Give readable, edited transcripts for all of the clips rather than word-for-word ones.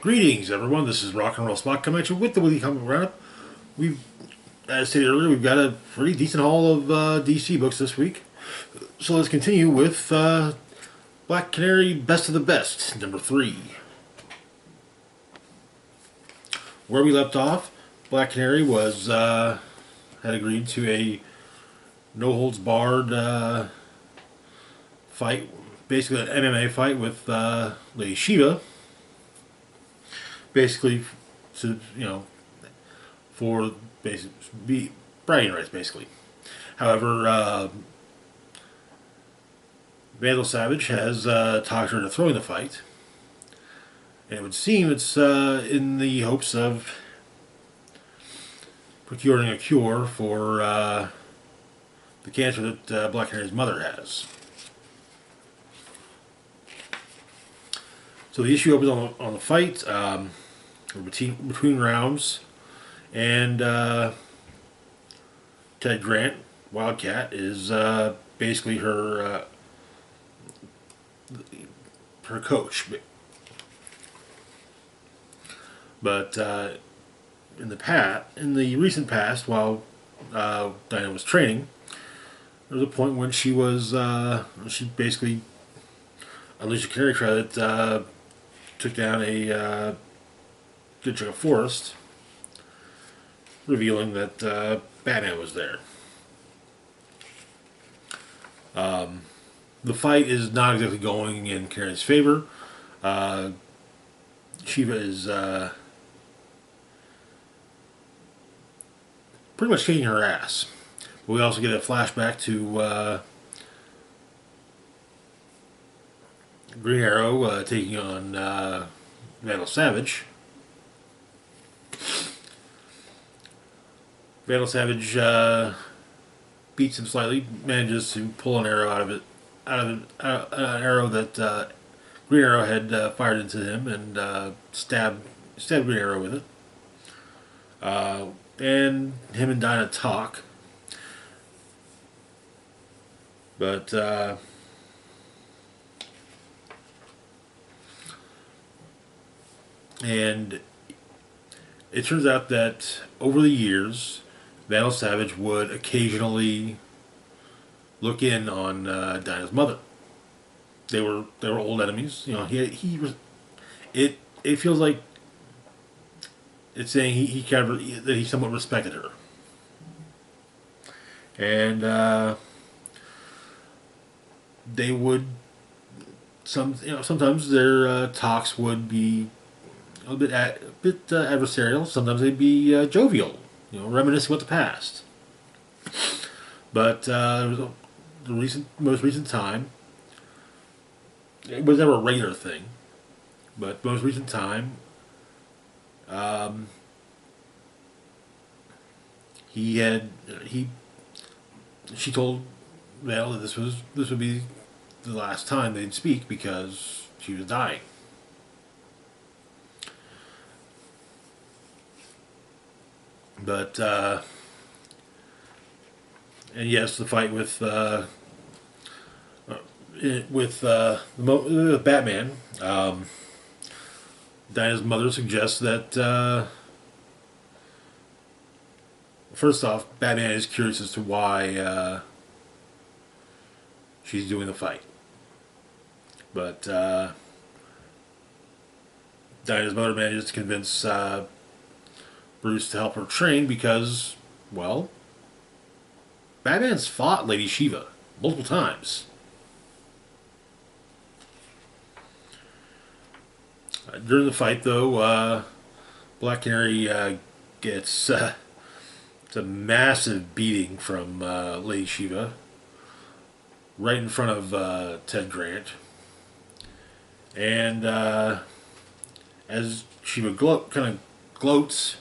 Greetings, everyone. This is Rock and Roll Spot coming at you with the Weekly Comic Roundup. We've, as stated earlier, we've got a pretty decent haul of DC books this week. So let's continue with Black Canary Best of the Best, number 3. Where we left off, Black Canary was had agreed to a no holds barred fight, basically an MMA fight with Lady Shiva, basically to for basic be bragging rights, basically. However, Vandal Savage has talked her into throwing the fight, and it would seem it's in the hopes of procuring a cure for the cancer that Black Canary's mother has. So the issue opens on the fight between rounds, and Ted Grant, Wildcat, is basically her coach. But in the recent past, while Diana was training, there was a point when she basically unleashed a canary cry that took down a good chunk of forest, revealing that Batman was there. The fight is not exactly going in Canary's favor. Shiva is pretty much kicking her ass. But we also get a flashback to Green Arrow taking on Vandal Savage. Vandal Savage beats him slightly, manages to pull an arrow out of an arrow that Green Arrow had fired into him, and stabbed Green Arrow with it. And him and Dinah talk, but and it turns out that over the years, Vandal Savage would occasionally look in on Dinah's mother. They were old enemies. You know, he was. It feels like it's saying he kind of that he somewhat respected her, and they would sometimes their talks would be a bit adversarial. Sometimes they'd be jovial, reminiscing about the past. But the most recent time, it was never a regular thing. But most recent time, um, he she told Val that this would be the last time they'd speak because she was dying. But and yes, the fight with Batman, Dinah's mother suggests that first off, Batman is curious as to why she's doing the fight, but Dinah's mother manages to convince Bruce to help her train because, well, Batman's fought Lady Shiva multiple times. During the fight, though, Black Canary gets it's a massive beating from Lady Shiva right in front of Ted Grant. And as Shiva kind of gloats,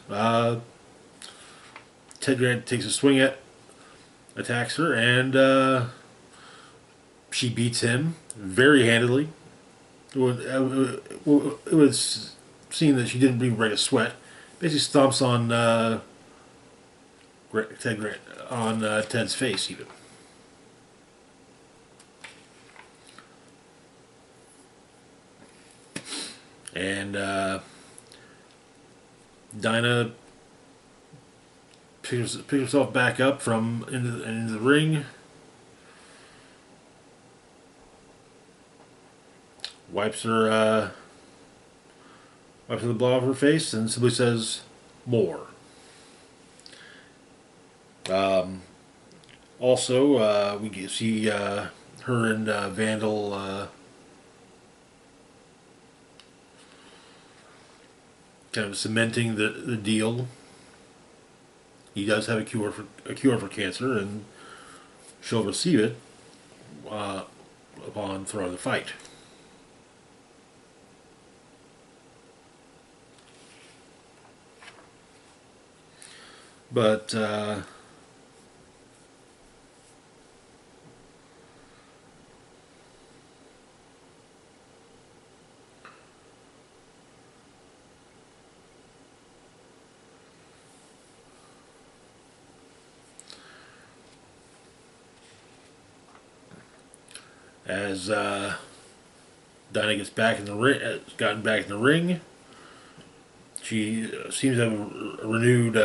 Ted Grant takes a swing attacks her, and she beats him very handily. It was seen that she didn't even break a sweat. Basically stomps on Ted Grant, on Ted's face even. And Dinah picks herself back up from into the ring, wipes the blood off her face, and simply says, "More." Also, we can see her and Vandal kind of cementing the deal. He does have a cure for cancer, and she'll receive it uh, upon throwing the fight. But as Dinah gets back in the ring, gotten back in the ring, she seems to have a renewed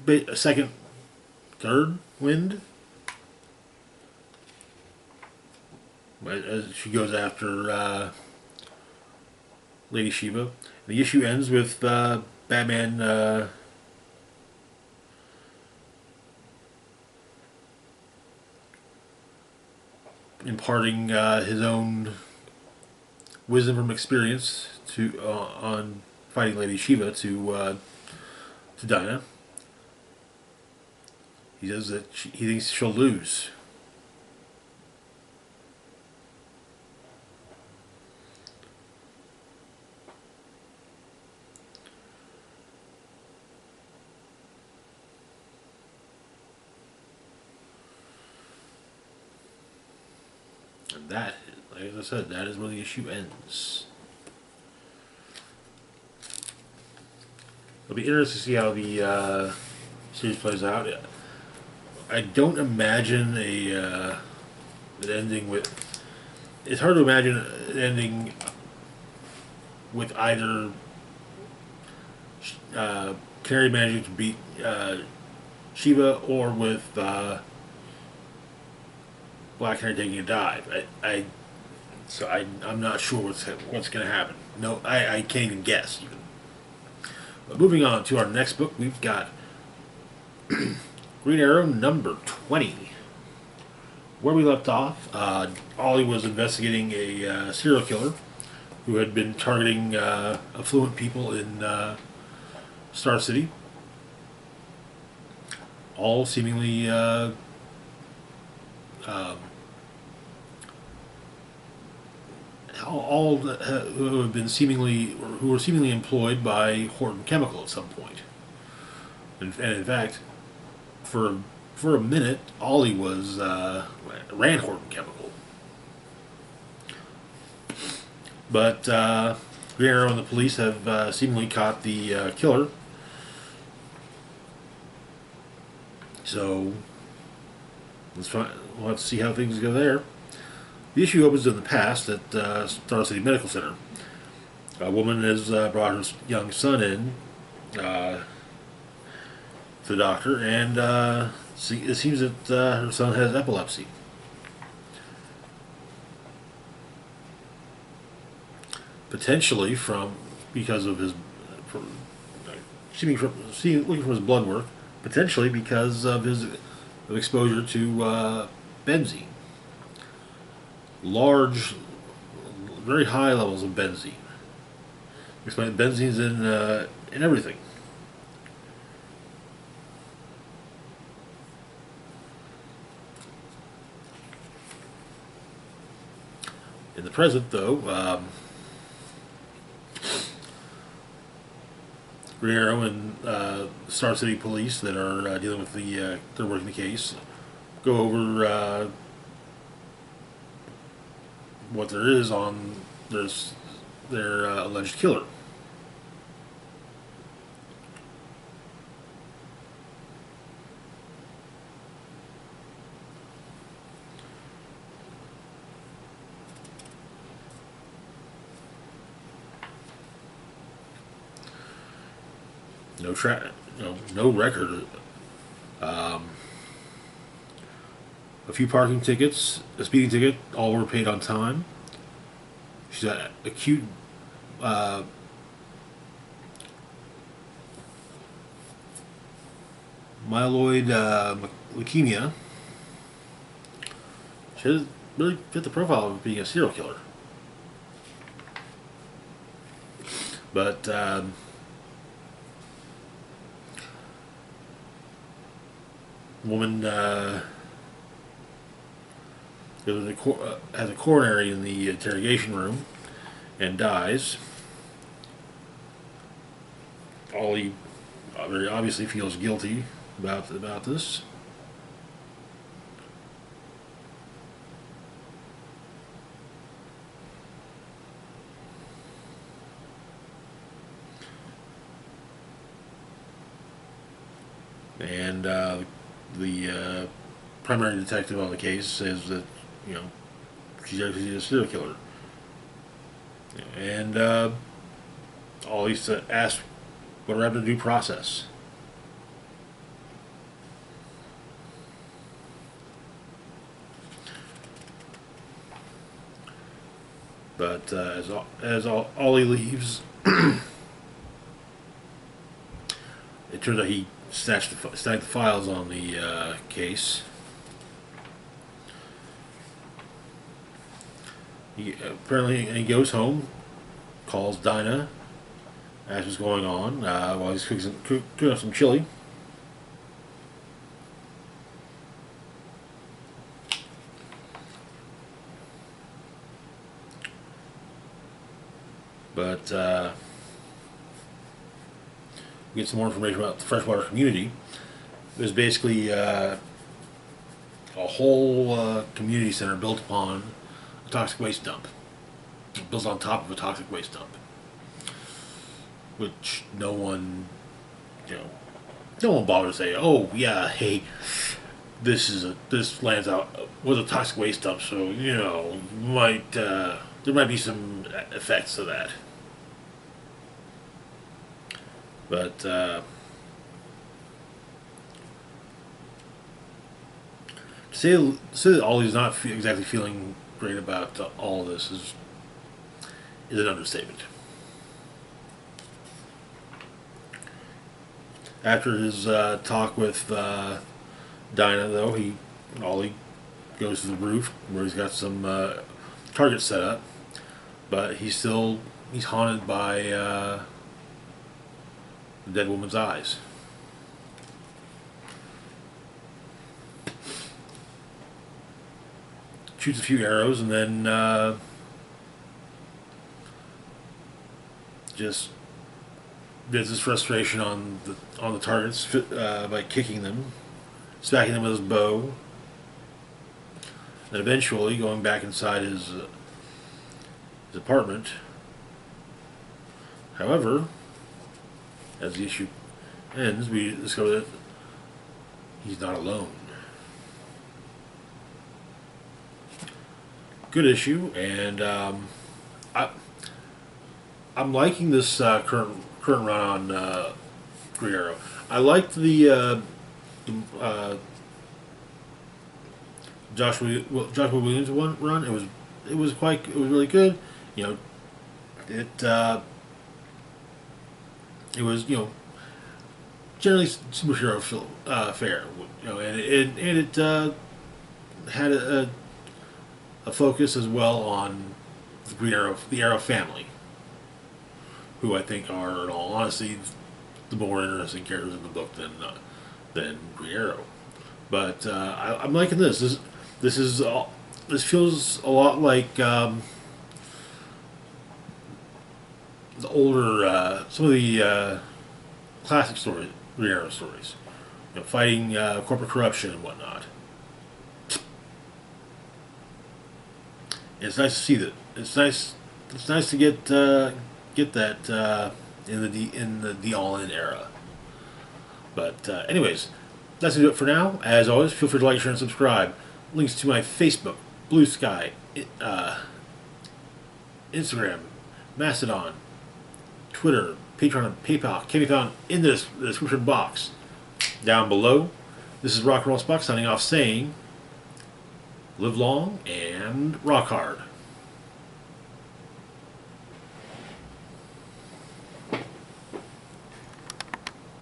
a second, third wind as she goes after Lady Shiva. The issue ends with Batman imparting his own wisdom from experience to on fighting Lady Shiva to Dinah. He says that he thinks she'll lose. And that, like I said, that is where the issue ends. It'll be interesting to see how the series plays out. I don't imagine an ending with. It's hard to imagine an ending with either Canary managing to beat Shiva or with Black Canary taking a dive. I'm not sure what's going to happen. No, I can't even guess. Even. But moving on to our next book, we've got Green Arrow number 20. Where we left off, Ollie was investigating a serial killer who had been targeting affluent people in Star City. All seemingly all who have been who were seemingly employed by Horton Chemical at some point. And in fact, for a minute, Ollie ran Horton Chemical. But Green Arrow and the police have seemingly caught the killer. So we'll have to see how things go there. The issue opens in the past at Star City Medical Center. A woman has brought her young son in to the doctor, and it seems that her son has epilepsy. Potentially because of his looking from his blood work, potentially because of his exposure to benzene. Large, very high levels of benzene. Explain benzene's in everything. In the present, though, Green Arrow and Star City Police that are dealing with they're working the case, go over what there is on their alleged killer. no record. A few parking tickets, a speeding ticket, all were paid on time. She's got acute uh, myeloid leukemia. She doesn't really fit the profile of being a serial killer. But woman has a coronary in the interrogation room and dies. Ollie very obviously feels guilty about this. And the primary detective on the case says that, you know, she's actually a serial killer. And Ollie asked what happened to due process. But as Ollie leaves, it turns out he stacked the files on the case. He goes home, calls Dinah, asks what's going on while he's cooking up some chili. But we get some more information about the freshwater community. There's basically a whole community center built upon a toxic waste dump. Built on top of a toxic waste dump, which no one bothered to say, oh yeah, hey, this lands out was a toxic waste dump, so there might be some effects to that. But say that Ollie's not exactly feeling great about all of this is an understatement. After his talk with Dinah, though, Ollie goes to the roof where he's got some targets set up, but he's haunted by the dead woman's eyes. Shoots a few arrows and then just gets his frustration on the targets by kicking them, smacking them with his bow, and eventually going back inside his apartment. However, as the issue ends, we discover that he's not alone. Good issue, and I'm liking this current run on Green Arrow. I liked the Joshua Williams run. It was really good. It was generally superhero fare. And it had a focus as well on the Arrow family, who I think are, in all honesty, the more interesting characters in the book than Green Arrow. But I'm liking this. This feels a lot like the older some of the classic Green Arrow stories, fighting corporate corruption and whatnot. It's nice to see that. It's nice to get that in the All-In era. But anyways, that's gonna do it for now. As always, feel free to like, share, and subscribe. Links to my Facebook, Blue Sky, Instagram, Mastodon, Twitter, Patreon, and PayPal can be found in the description box down below. This is Rock and Roll Spock signing off saying, live long and rock hard.